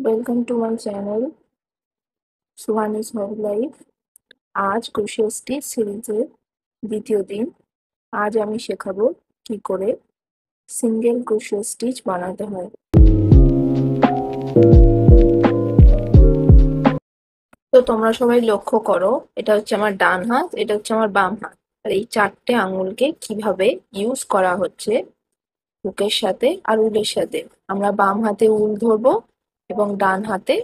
Welcome to my channel Suhani's Home Life। আজ ক্রোশিয়া stitch সিরিজের দ্বিতীয় দিন। আজ আমি শেখাবো কি করে সিঙ্গেল ক্রোশিয়া স্টিচ বানাতে হয়। তো তোমরা সবাই লক্ষ্য করো, এটা হচ্ছে আমার ডান হাত, এটা হচ্ছে আমার বাম হাত, আর এই চারটে আঙুলকে কিভাবে ইউজ করা হচ্ছে হুকের সাথে আর উলের সাথে। আমরা বাম হাতে উল ধরবো এবং ডান হাতে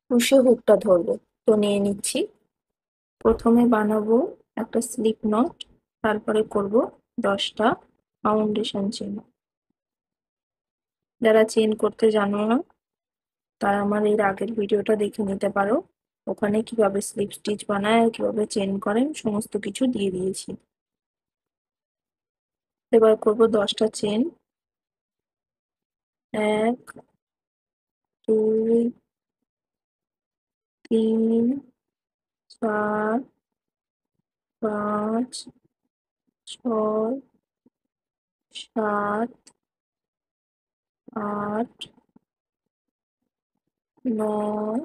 ক্রোশিয়া হুকটা ধরবো। তো নিয়ে নিচ্ছি। প্রথমে বানাবো একটা স্লিপ নট, তারপরে করব 10টা ফাউন্ডেশন চেন। যারা চেন করতে জানো না তারা আমার এর আগের ভিডিওটা দেখে নিতে পারো, ওখানে কিভাবে স্লিপ স্টিচ বানায় আর কিভাবে চেন করেন সমস্ত কিছু দিয়ে দিয়েছি। এবার করব 10টা চেন। 1 2 3 4 5 6 7 8 9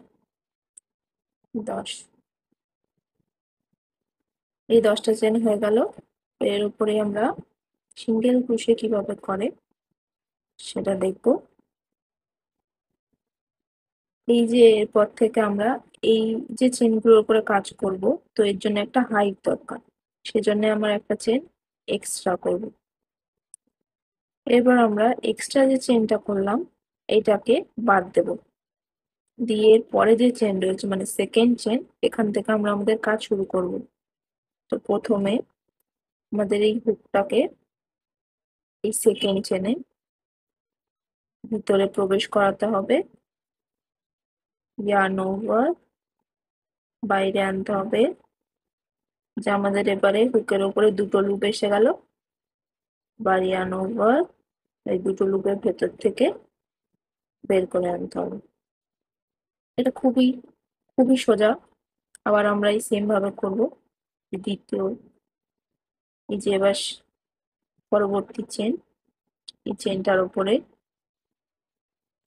10। এই 10টা চেন হয়ে গেল। এর উপরে আমরা সিঙ্গেল ক্রোশে কিভাবে করে সেটা দেখব। এই যে এরপর থেকে আমরা এই যে চেনগুলোর উপরে কাজ করব, তো এর জন্য একটা হাইট দরকার, সেজন্য আমরা একটা চেন এক্সট্রা করব। এবার আমরা এক্সট্রা যে চেনটা করলাম এটাকে বাদ দেব, দিয়ে এর পরে যে চেন রয়েছে মানে সেকেন্ড চেন, এখান থেকে আমরা আমাদের কাজ শুরু করব। তো প্রথমে আমাদের এই হুকটাকে এই সেকেন্ড চেনে ভিতরে প্রবেশ করাতে হবে, ইয়ার্ন ওভার বাইরে আনতে হবে। যে আমাদের এবারে হুকের উপরে দুটো লুপ এসে গেল, বা ইয়ার্ন ওভার এই দুটো লুপের ভেতর থেকে বের করে আনতে হবে। এটা খুবই খুবই সোজা। আবার আমরা এই সেম ভাবে করব দ্বিতীয়। এই যে এবার পরবর্তী চেন, এই চেনটার উপরে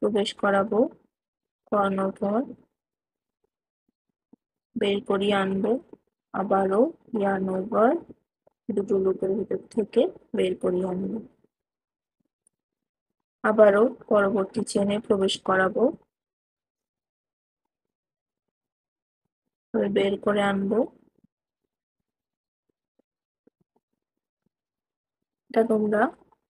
প্রবেশ করাবো, করানোর পর বের করিয়ে আনবো, আবারও ইয়ার্ন ওভার দুটো লুপের ভিতর থেকে বের করিয়ে আনবো, আবারও পরবর্তী চেনে প্রবেশ করাবো, বের করে আনবো। এটা তোমরা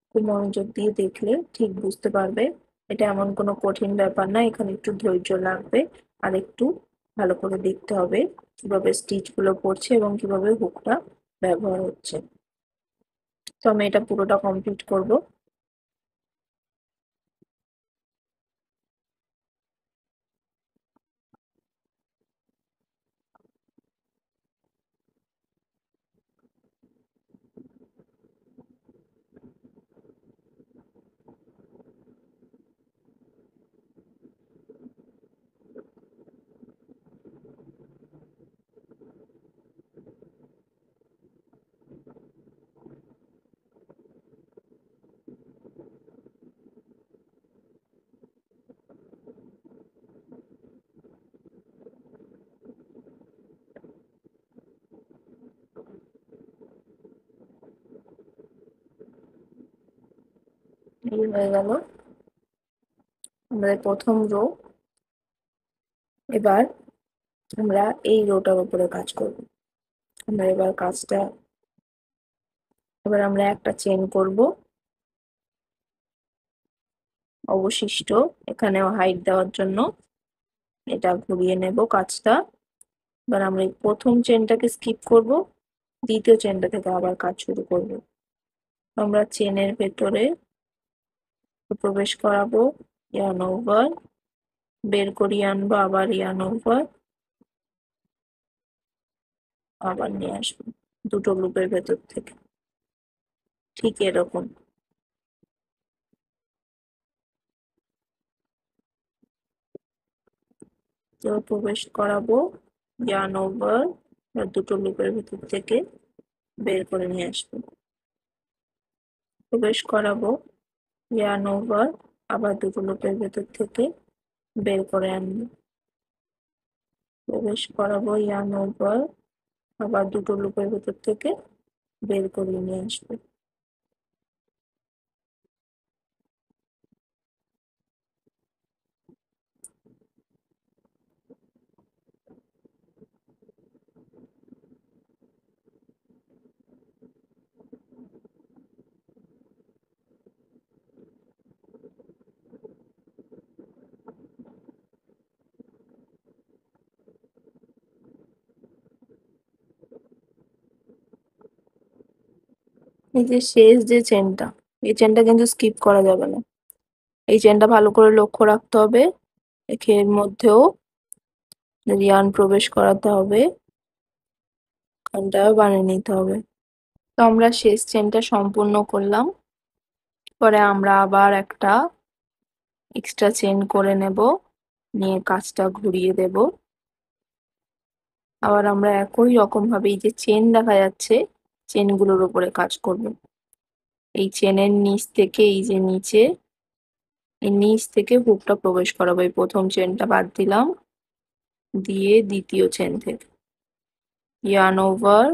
খুব মনোযোগ দিয়ে দেখলে ঠিক বুঝতে পারবে। এটা এমন কোনো কঠিন ব্যাপার না, এখানে একটু ধৈর্য লাগবে আর একটু ভালো করে দেখতে হবে কিভাবে স্টিচ গুলো পড়ছে এবং কিভাবে হুকটা ব্যবহার হচ্ছে। তো আমি এটা পুরোটা কমপ্লিট করব। এই হয়ে গেল আমাদের প্রথম রো। এবার আমরা এই রোটার উপরে কাজ করব। আমরা এবার আমরা একটা চেন করব অবশিষ্ট, এখানেও হাইট দেওয়ার জন্য এটা ঘুরিয়ে নেব কাজটা। এবার আমরা এই প্রথম চেনটাকে স্কিপ করব, দ্বিতীয় চেনটা থেকে আবার কাজ শুরু করব। আমরা চেনের ভেতরে প্রবেশ করাবো, ইয়ার্ন ওভার বের করিয়ে আনবো, আবার ইয়ার্ন ওভার আবার নিয়ে আসবো দুটো লুপের ভেতর থেকে, ঠিক এরকম। তো প্রবেশ করাবো, ইয়ার্ন ওভার দুটো লুপের ভেতর থেকে বের করে নিয়ে আসবো, প্রবেশ করাবো, ইয়ার্ন ওভার আবার দুটো লুপের ভেতর থেকে বের করে আনবো, প্রবেশ করাবো ইয়ার্ন ওভার, আবার দুটো লুপের ভেতর থেকে বের করে নিয়ে আসবো। এই যে শেষ যে চেনটা, এই চেনটা কিন্তু স্কিপ করা যাবে না। এই চেনটা ভালো করে লক্ষ্য রাখতে হবে। এর মধ্যেও ইয়ার্ন প্রবেশ করাতে হবে, এখানটাও বানিয়ে নিতে হবে। তো আমরা শেষ চেনটা সম্পূর্ণ করলাম। পরে আমরা আবার একটা এক্সট্রা চেন করে নেব, নিয়ে কাজটা ঘুরিয়ে দেব। আবার আমরা একই রকম ভাবে এই যে চেন দেখা যাচ্ছে, চেনগুলোর উপরে কাজ করব। এই চেনের নিচ থেকে এই যে নিচে, এই নিচ থেকে হুকটা প্রবেশ করাবো। এই প্রথম চেনটা বাদ দিলাম, দিয়ে দ্বিতীয় চেন থেকে ইয়ার্ন ওভার,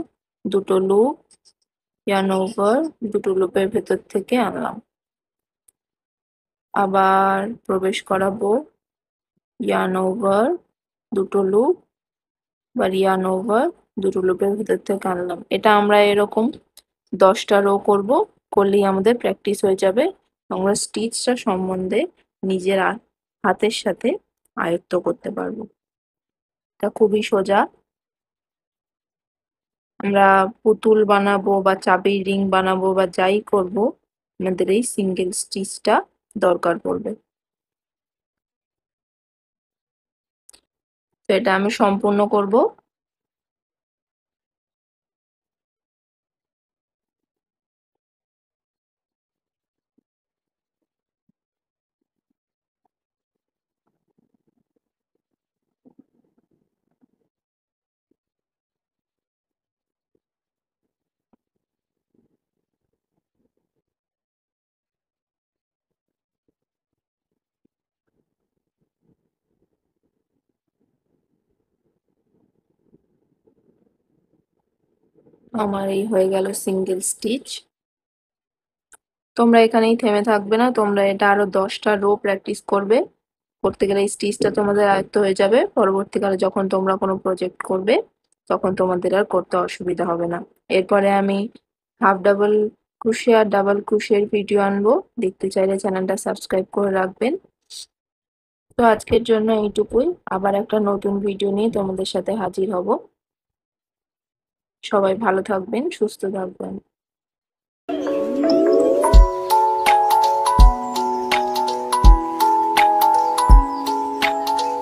দুটো লুপ, ইয়ার্ন ওভার, দুটো লুপের ভেতর থেকে আনলাম, আবার প্রবেশ করাবো, ইয়ার্ন ওভার, দুটো লুপ, বা ইয়ার্ন ওভার, দুটো লুপের ভেতর থেকে আনলাম। এটা আমরা এরকম 10টা রো করব, করলেই আমাদের প্র্যাকটিস হয়ে যাবে। আমরা স্টিচটা সম্বন্ধে নিজের হাতের সাথে আয়ত্ত করতে পারবো। এটা খুবই সোজা। আমরা পুতুল বানাবো বা চাবির রিং বানাবো বা যাই করব, আমাদের এই সিঙ্গেল স্টিচটা দরকার পড়বে। তো এটা আমি সম্পূর্ণ করব। আমার এই হয়ে গেল সিঙ্গেল স্টিচ। তোমরা এখানেই থেমে থাকবে না, তোমরা এটা আরো 10টা রো প্র্যাকটিস করবে। করতে গেলে এই স্টিচটা তোমাদের আয়ত্ত হয়ে যাবে। পরবর্তীকালে যখন তোমরা কোনো প্রজেক্ট করবে, তখন তোমাদের আর করতে অসুবিধা হবে না। এরপরে আমি হাফ ডাবল ক্রোশে আর ডাবল ক্রোশের ভিডিও আনবো, দেখতে চাইলে চ্যানেলটা সাবস্ক্রাইব করে রাখবেন। তো আজকের জন্য এইটুকুই, আবার একটা নতুন ভিডিও নিয়ে তোমাদের সাথে হাজির হব। সবাই ভালো থাকবেন, সুস্থ থাকবেন।